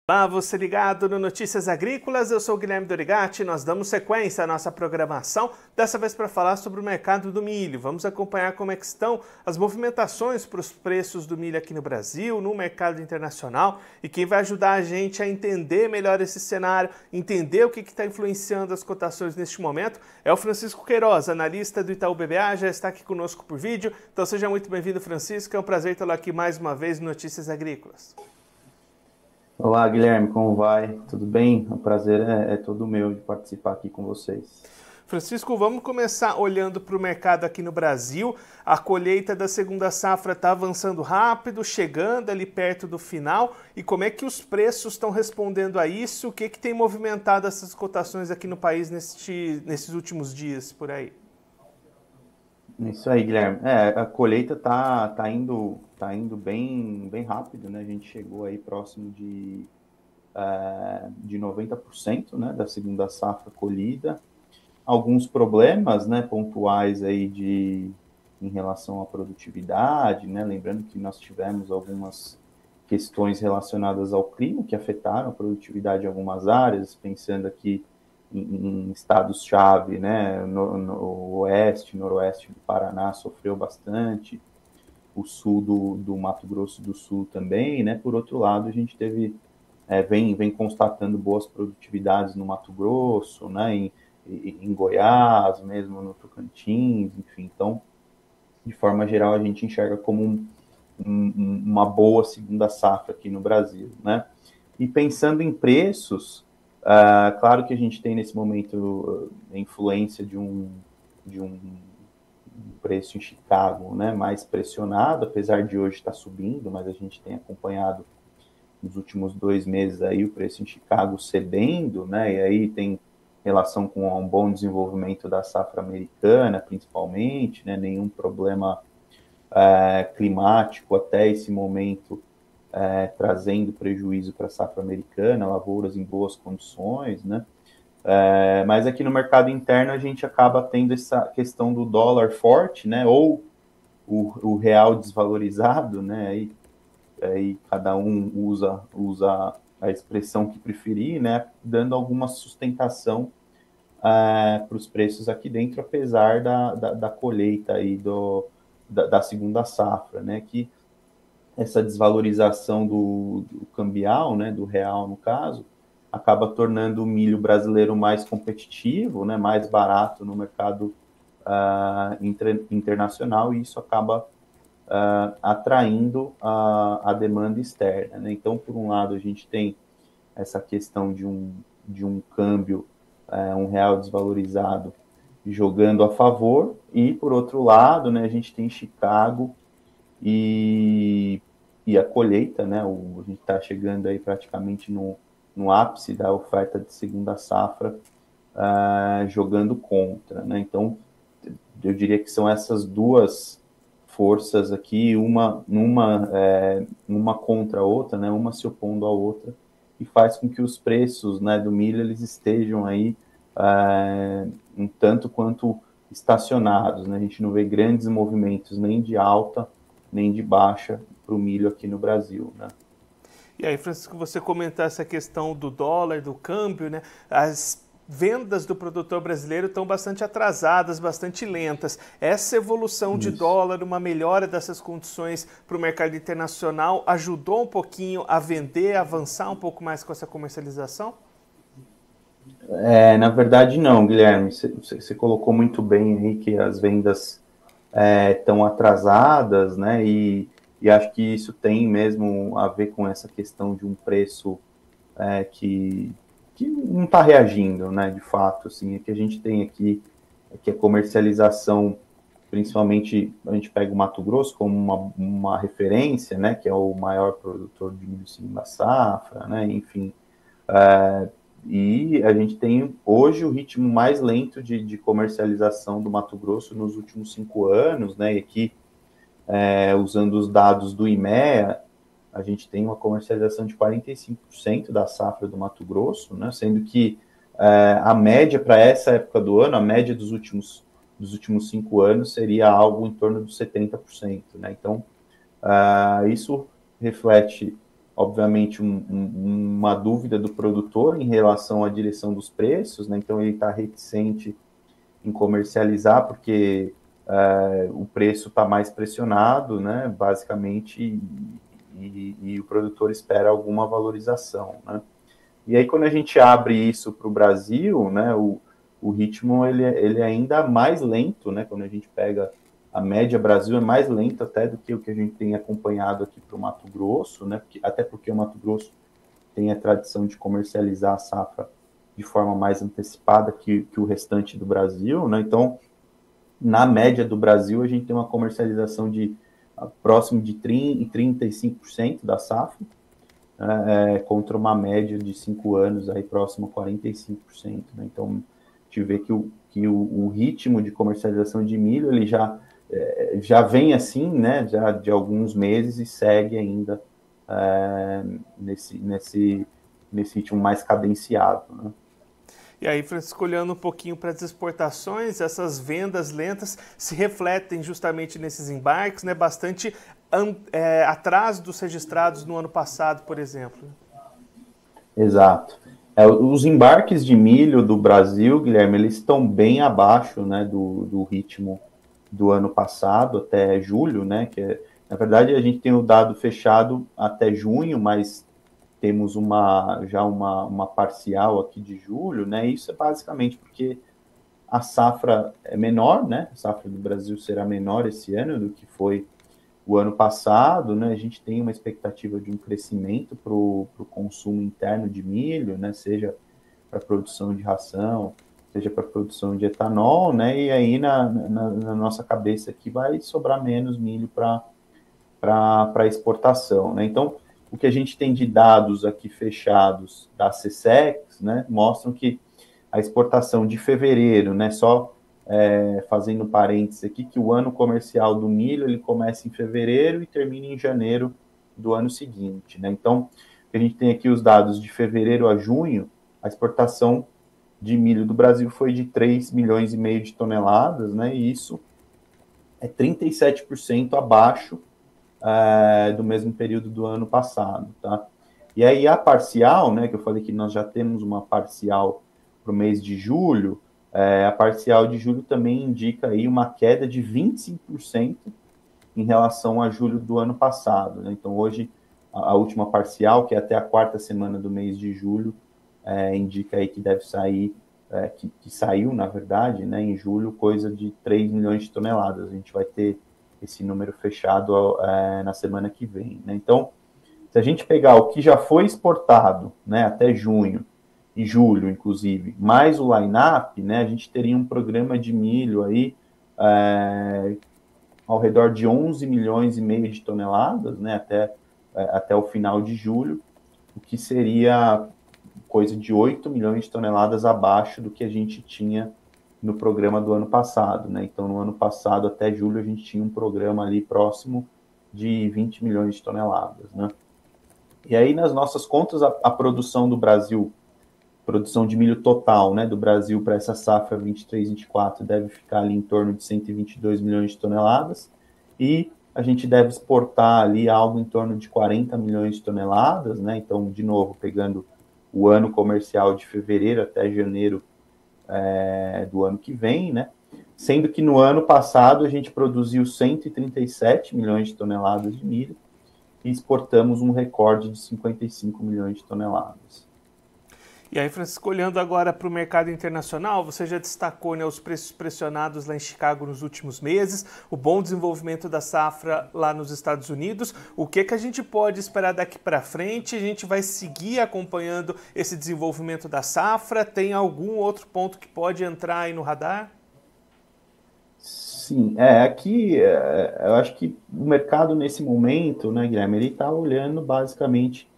Olá, você ligado no Notícias Agrícolas, eu sou o Guilherme Dorigatti, nós damos sequência à nossa programação, dessa vez para falar sobre o mercado do milho. Vamos acompanhar como é que estão as movimentações para os preços do milho aqui no Brasil, no mercado internacional, e quem vai ajudar a gente a entender melhor esse cenário, entender o que está influenciando as cotações neste momento, é o Francisco Queiroz, analista do Itaú BBA, já está aqui conosco por vídeo, então seja muito bem-vindo, Francisco, é um prazer tê-lo aqui mais uma vez no Notícias Agrícolas. Olá, Guilherme, como vai? Tudo bem? O prazer é todo meu de participar aqui com vocês. Francisco, vamos começar olhando para o mercado aqui no Brasil. A colheita da segunda safra está avançando rápido, chegando ali perto do final. E como é que os preços estão respondendo a isso? O que tem movimentado essas cotações aqui no país nesses últimos dias por aí? Isso aí, Guilherme. A colheita tá indo bem rápido, né? A gente chegou aí próximo de 90%, né, da segunda safra colhida. Alguns problemas, né, pontuais aí em relação à produtividade, né? Lembrando que nós tivemos algumas questões relacionadas ao clima que afetaram a produtividade em algumas áreas, pensando aqui em estados-chave, né? No oeste, noroeste do Paraná sofreu bastante, o sul do Mato Grosso do Sul também, né? Por outro lado, a gente vem constatando boas produtividades no Mato Grosso, né? Em Goiás, mesmo no Tocantins, enfim. Então, de forma geral, a gente enxerga como uma boa segunda safra aqui no Brasil, né? E pensando em preços, claro que a gente tem nesse momento a influência de um preço em Chicago, né, mais pressionado, apesar de hoje estar subindo, mas a gente tem acompanhado nos últimos 2 meses aí o preço em Chicago cedendo, né, e aí tem relação com um bom desenvolvimento da safra americana, principalmente, né, nenhum problema climático até esse momento trazendo prejuízo para a safra americana, lavouras em boas condições, né? Mas aqui no mercado interno a gente acaba tendo essa questão do dólar forte, né? Ou o real desvalorizado, né? Aí cada um usa a expressão que preferir, né? Dando alguma sustentação para os preços aqui dentro, apesar da colheita aí da segunda safra, né? Que essa desvalorização do cambial, né, do real no caso, acaba tornando o milho brasileiro mais competitivo, né, mais barato no mercado internacional, e isso acaba atraindo a demanda externa, né? Então, por um lado, a gente tem essa questão de um câmbio, um real desvalorizado, jogando a favor, e por outro lado, né, a gente tem Chicago e, e a colheita, né? A gente está chegando aí praticamente no ápice da oferta de segunda safra, jogando contra, né? Então, eu diria que são essas duas forças aqui, uma contra a outra, né? Uma se opondo à outra, e faz com que os preços, né, do milho eles estejam aí um tanto quanto estacionados, né? A gente não vê grandes movimentos nem de alta nem de baixa para o milho aqui no Brasil, né? E aí, Francisco, você comentou essa questão do dólar, do câmbio, né? As vendas do produtor brasileiro estão bastante atrasadas, bastante lentas. Essa evolução de Isso. dólar, uma melhora dessas condições para o mercado internacional, ajudou um pouquinho a vender, a avançar um pouco mais com essa comercialização? Na verdade, não, Guilherme. Você colocou muito bem aí que as vendas estão atrasadas, né? E acho que isso tem mesmo a ver com essa questão de um preço que não está reagindo, né? De fato, assim, é que a gente tem aqui é que a comercialização, principalmente a gente pega o Mato Grosso como uma referência, né? Que é o maior produtor de milho segunda safra, né? Enfim, e a gente tem hoje o ritmo mais lento de comercialização do Mato Grosso nos últimos 5 anos, né? E aqui, usando os dados do IMEA, a gente tem uma comercialização de 45% da safra do Mato Grosso, né? Sendo que a média para essa época do ano, a média dos últimos 5 anos seria algo em torno dos 70%, né? Então, isso reflete obviamente, uma dúvida do produtor em relação à direção dos preços, né? Então ele está reticente em comercializar porque o preço está mais pressionado, né? Basicamente, e o produtor espera alguma valorização, né? E aí, quando a gente abre isso para o Brasil, né, o ritmo ele é ainda mais lento, né? Quando a gente pega a média Brasil, é mais lento até do que o que a gente tem acompanhado aqui para o Mato Grosso, né? Até porque o Mato Grosso tem a tradição de comercializar a safra de forma mais antecipada que o restante do Brasil, né? Então, na média do Brasil, a gente tem uma comercialização de próximo de 35% da safra, contra uma média de 5 anos aí próximo a 45%, né? Então, a gente vê que o ritmo de comercialização de milho ele já vem assim, né? Já de alguns meses e segue ainda nesse ritmo mais cadenciado, né? E aí, Francisco, olhando um pouquinho para as exportações, essas vendas lentas se refletem justamente nesses embarques, né? Bastante atrás dos registrados no ano passado, por exemplo. Exato. Os embarques de milho do Brasil, Guilherme, eles estão bem abaixo, né, do ritmo do ano passado, até julho, né? Na verdade, a gente tem o dado fechado até junho, mas temos já uma parcial aqui de julho, né? Isso é basicamente porque a safra é menor, né? A safra do Brasil será menor esse ano do que foi o ano passado, né? A gente tem uma expectativa de um crescimento para o consumo interno de milho, né? Seja para a produção de ração, seja para a produção de etanol, né? E aí na nossa cabeça aqui vai sobrar menos milho para exportação, né? Então, o que a gente tem de dados aqui fechados da SECEX, né, mostram que a exportação de fevereiro, né, só fazendo parênteses aqui, que o ano comercial do milho ele começa em fevereiro e termina em janeiro do ano seguinte, né? Então, a gente tem aqui os dados de fevereiro a junho, a exportação de milho do Brasil foi de 3,5 milhões de toneladas, né? E isso é 37% abaixo do mesmo período do ano passado, tá? E aí a parcial, né, que eu falei que nós já temos uma parcial para o mês de julho, a parcial de julho também indica aí uma queda de 25% em relação a julho do ano passado, né? Então hoje a última parcial, que é até a quarta semana do mês de julho, indica aí que deve sair, que saiu, na verdade, né, em julho, coisa de 3 milhões de toneladas. A gente vai ter esse número fechado na semana que vem, né? Então, se a gente pegar o que já foi exportado, né, até junho e julho, inclusive, mais o line-up, né, a gente teria um programa de milho aí ao redor de 11 milhões e meio de toneladas, né, até o final de julho, o que seria coisa de 8 milhões de toneladas abaixo do que a gente tinha no programa do ano passado, né? Então, no ano passado, até julho, a gente tinha um programa ali próximo de 20 milhões de toneladas, né? E aí, nas nossas contas, a produção do Brasil, produção de milho total, né, do Brasil para essa safra 23-24 deve ficar ali em torno de 122 milhões de toneladas, e a gente deve exportar ali algo em torno de 40 milhões de toneladas, né? Então, de novo, pegando o ano comercial de fevereiro até janeiro do ano que vem, né? Sendo que no ano passado a gente produziu 137 milhões de toneladas de milho e exportamos um recorde de 55 milhões de toneladas. E aí, Francisco, olhando agora para o mercado internacional, você já destacou, né, os preços pressionados lá em Chicago nos últimos meses, o bom desenvolvimento da safra lá nos Estados Unidos. O que a gente pode esperar daqui para frente? A gente vai seguir acompanhando esse desenvolvimento da safra? Tem algum outro ponto que pode entrar aí no radar? Sim, aqui eu acho que o mercado nesse momento, né, Guilherme, ele está olhando basicamente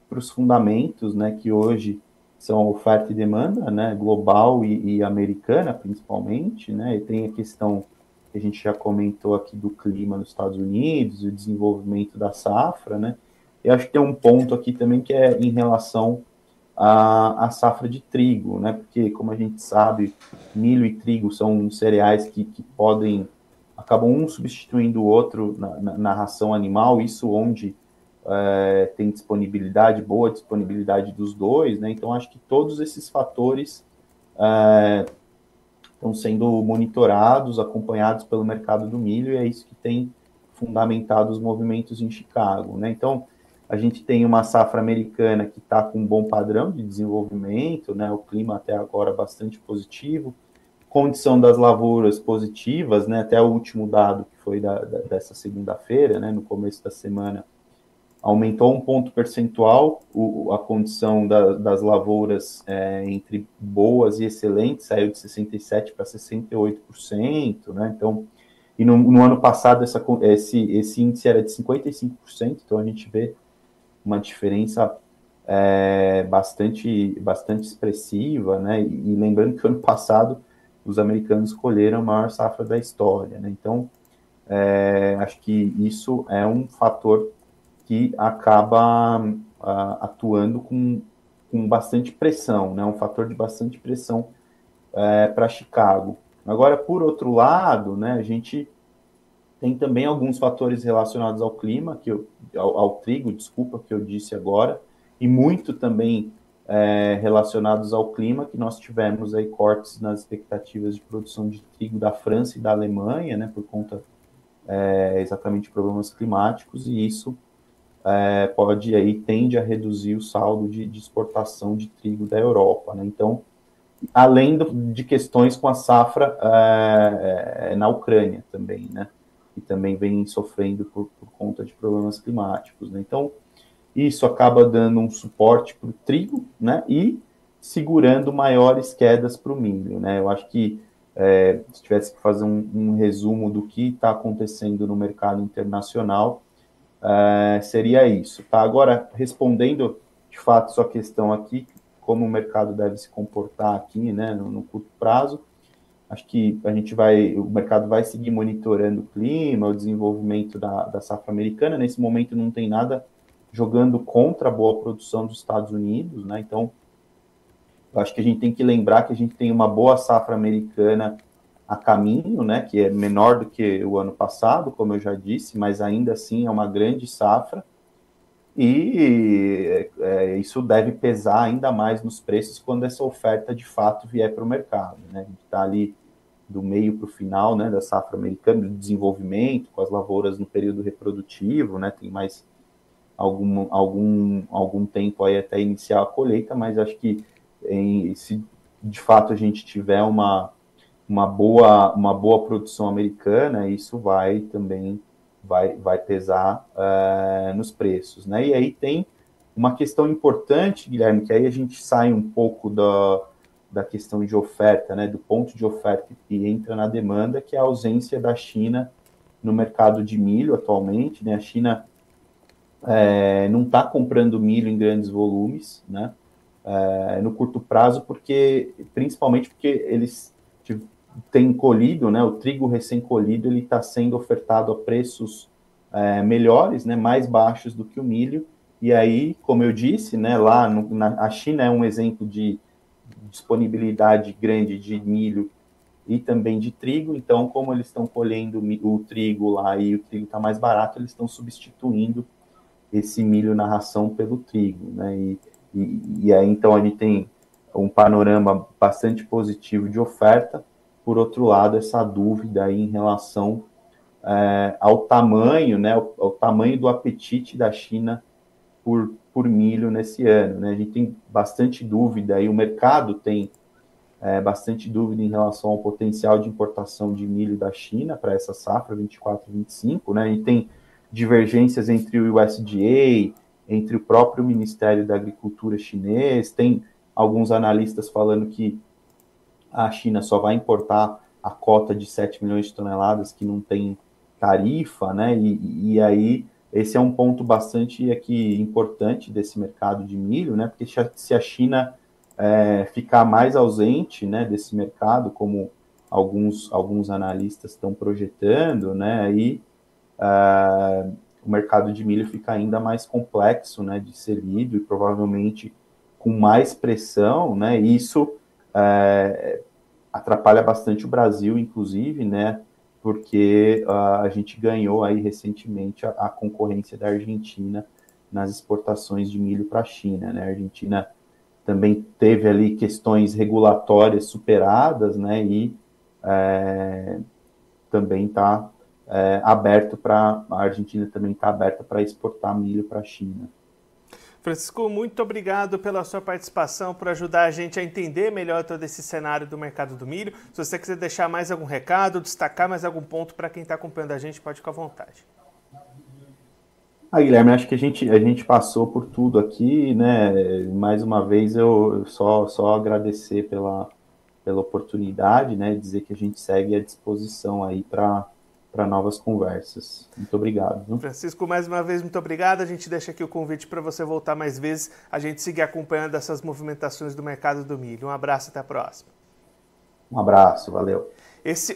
para os fundamentos, né, que hoje são oferta e demanda, né, global e americana, principalmente, né, e tem a questão que a gente já comentou aqui do clima nos Estados Unidos, o desenvolvimento da safra, né, e acho que tem um ponto aqui também que é em relação à safra de trigo, né, porque, como a gente sabe, milho e trigo são cereais que acabam um substituindo o outro na ração animal, isso onde tem boa disponibilidade dos dois, né? Então, acho que todos esses fatores estão sendo monitorados, acompanhados pelo mercado do milho, e é isso que tem fundamentado os movimentos em Chicago, né? Então, a gente tem uma safra americana que está com um bom padrão de desenvolvimento, né? O clima até agora bastante positivo, condição das lavouras positivas, né? Até o último dado que foi dessa segunda-feira, né? No começo da semana, aumentou um ponto percentual a condição das lavouras entre boas e excelentes, saiu de 67% para 68%, né? Então, e no ano passado esse índice era de 55%, então a gente vê uma diferença bastante expressiva, né? E lembrando que o ano passado os americanos colheram a maior safra da história, né? Então, acho que isso é um fator que acaba atuando com bastante pressão, né? Um fator de bastante pressão para Chicago. Agora, por outro lado, né, a gente tem também alguns fatores relacionados ao clima, ao trigo, desculpa, que eu disse agora, e muito também relacionados ao clima, que nós tivemos aí cortes nas expectativas de produção de trigo da França e da Alemanha, né, por conta exatamente de problemas climáticos, e isso tende a reduzir o saldo de exportação de trigo da Europa, né? Então, além de questões com a safra na Ucrânia também, né? E também vem sofrendo por conta de problemas climáticos, né? Então, isso acaba dando um suporte para o trigo, né? E segurando maiores quedas para o milho, né? Eu acho que se tivesse que fazer um resumo do que está acontecendo no mercado internacional, seria isso, tá? Agora, respondendo de fato sua questão aqui, como o mercado deve se comportar aqui, né, no curto prazo, acho que o mercado vai seguir monitorando o clima, o desenvolvimento da safra americana. Nesse momento não tem nada jogando contra a boa produção dos Estados Unidos, né? Então, eu acho que a gente tem que lembrar que a gente tem uma boa safra americana a caminho, né, que é menor do que o ano passado, como eu já disse, mas ainda assim é uma grande safra, e isso deve pesar ainda mais nos preços quando essa oferta de fato vier para o mercado, né? A gente está ali do meio para o final, né, da safra americana, do desenvolvimento, com as lavouras no período reprodutivo, né, tem mais algum tempo aí até iniciar a colheita, mas acho que se de fato a gente tiver uma boa produção americana, isso vai pesar nos preços, né? E aí tem uma questão importante, Guilherme, que aí a gente sai um pouco da questão de oferta, né? Do ponto de oferta que entra na demanda, que é a ausência da China no mercado de milho atualmente, né? A China não está comprando milho em grandes volumes, né? No curto prazo, principalmente porque eles tem colhido, né, o trigo recém-colhido, ele está sendo ofertado a preços melhores, né, mais baixos do que o milho, e aí, como eu disse, né, a China é um exemplo de disponibilidade grande de milho e também de trigo, então, como eles estão colhendo o trigo lá e o trigo está mais barato, eles estão substituindo esse milho na ração pelo trigo, né, e aí, então, a gente tem um panorama bastante positivo de oferta. Por outro lado, essa dúvida aí em relação ao tamanho, né, ao tamanho do apetite da China por milho nesse ano, né? A gente tem bastante dúvida e o mercado tem bastante dúvida em relação ao potencial de importação de milho da China para essa safra 24-25, né? A gente tem divergências entre o USDA, entre o próprio Ministério da Agricultura chinês, tem alguns analistas falando que a China só vai importar a cota de 7 milhões de toneladas que não tem tarifa, né? E aí esse é um ponto bastante aqui importante desse mercado de milho, né? Porque se a China ficar mais ausente, né, desse mercado, como alguns analistas estão projetando, né? Aí o mercado de milho fica ainda mais complexo, né, de ser lido e provavelmente com mais pressão, né? E isso atrapalha bastante o Brasil, inclusive, né? Porque a gente ganhou aí recentemente a concorrência da Argentina nas exportações de milho para a China, né? A Argentina também teve ali questões regulatórias superadas, né? E também está aberto para a Argentina também está aberta para exportar milho para a China. Francisco, muito obrigado pela sua participação, por ajudar a gente a entender melhor todo esse cenário do mercado do milho. Se você quiser deixar mais algum recado, destacar mais algum ponto para quem está acompanhando a gente, pode ficar à vontade. Guilherme, acho que a gente passou por tudo aqui, né? Mais uma vez eu só agradecer pela oportunidade, né? Dizer que a gente segue à disposição aí para novas conversas. Muito obrigado. Viu? Francisco, mais uma vez, muito obrigado. A gente deixa aqui o convite para você voltar mais vezes, a gente seguir acompanhando essas movimentações do mercado do milho. Um abraço, até a próxima. Um abraço, valeu.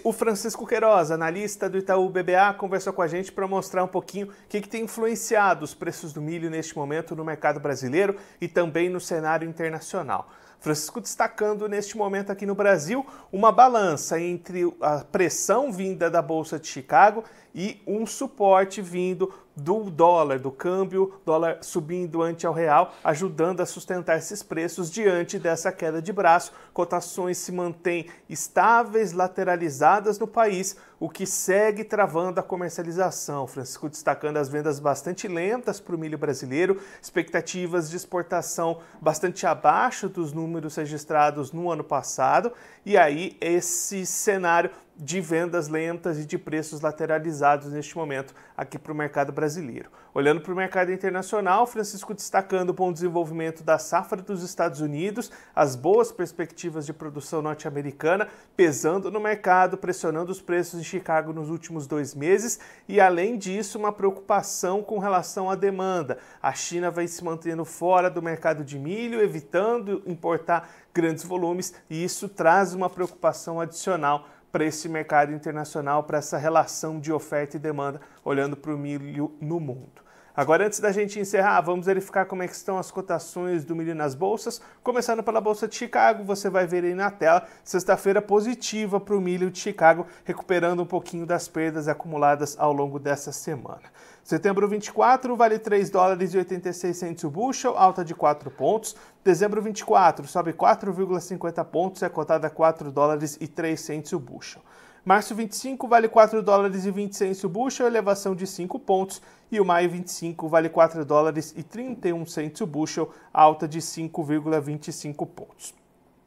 O Francisco Queiroz, analista do Itaú BBA, conversou com a gente para mostrar um pouquinho o que tem influenciado os preços do milho neste momento no mercado brasileiro e também no cenário internacional. Francisco destacando neste momento aqui no Brasil uma balança entre a pressão vinda da Bolsa de Chicago e um suporte vindo do dólar, do câmbio, dólar subindo ante ao real, ajudando a sustentar esses preços diante dessa queda de braço. Cotações se mantêm estáveis, lateralizadas no país, o que segue travando a comercialização. Francisco destacando as vendas bastante lentas para o milho brasileiro, expectativas de exportação bastante abaixo dos números registrados no ano passado, e aí esse cenário de vendas lentas e de preços lateralizados neste momento aqui para o mercado brasileiro. Olhando para o mercado internacional, Francisco destacando o bom desenvolvimento da safra dos Estados Unidos, as boas perspectivas de produção norte-americana pesando no mercado, pressionando os preços em Chicago nos últimos 2 meses e, além disso, uma preocupação com relação à demanda. A China vai se mantendo fora do mercado de milho, evitando importar grandes volumes, e isso traz uma preocupação adicional para esse mercado internacional, para essa relação de oferta e demanda, olhando para o milho no mundo. Agora, antes da gente encerrar, vamos verificar como é que estão as cotações do milho nas bolsas. Começando pela Bolsa de Chicago, você vai ver aí na tela, sexta-feira positiva para o milho de Chicago, recuperando um pouquinho das perdas acumuladas ao longo dessa semana. Setembro 24 vale $3,86 o bushel, alta de 4 pontos. Dezembro 24 sobe 4,50 pontos, é cotada a $4,03 o bushel. Março 25 vale $4,20 o bushel, elevação de 5 pontos. E o maio 25 vale $4,31 o bushel, alta de 5,25 pontos.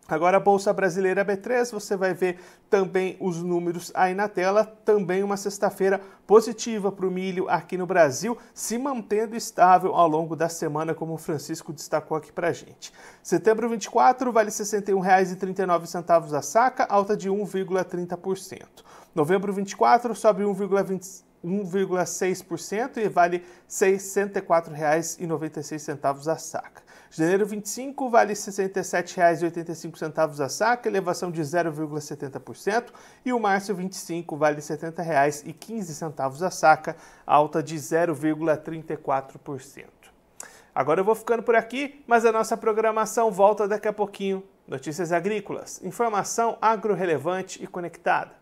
Agora a Bolsa Brasileira B3, você vai ver também os números aí na tela, também uma sexta-feira positiva para o milho aqui no Brasil, se mantendo estável ao longo da semana, como o Francisco destacou aqui para a gente. Setembro 24 vale R$ 61,39 a saca, alta de 1,30%. Novembro 24 sobe 1,6% e vale R$ 64,96 a saca. Janeiro 25 vale R$ 67,85 a saca, elevação de 0,70%, e o março 25 vale R$ 70,15 a saca, alta de 0,34%. Agora eu vou ficando por aqui, mas a nossa programação volta daqui a pouquinho. Notícias agrícolas, informação agro-relevante e conectada.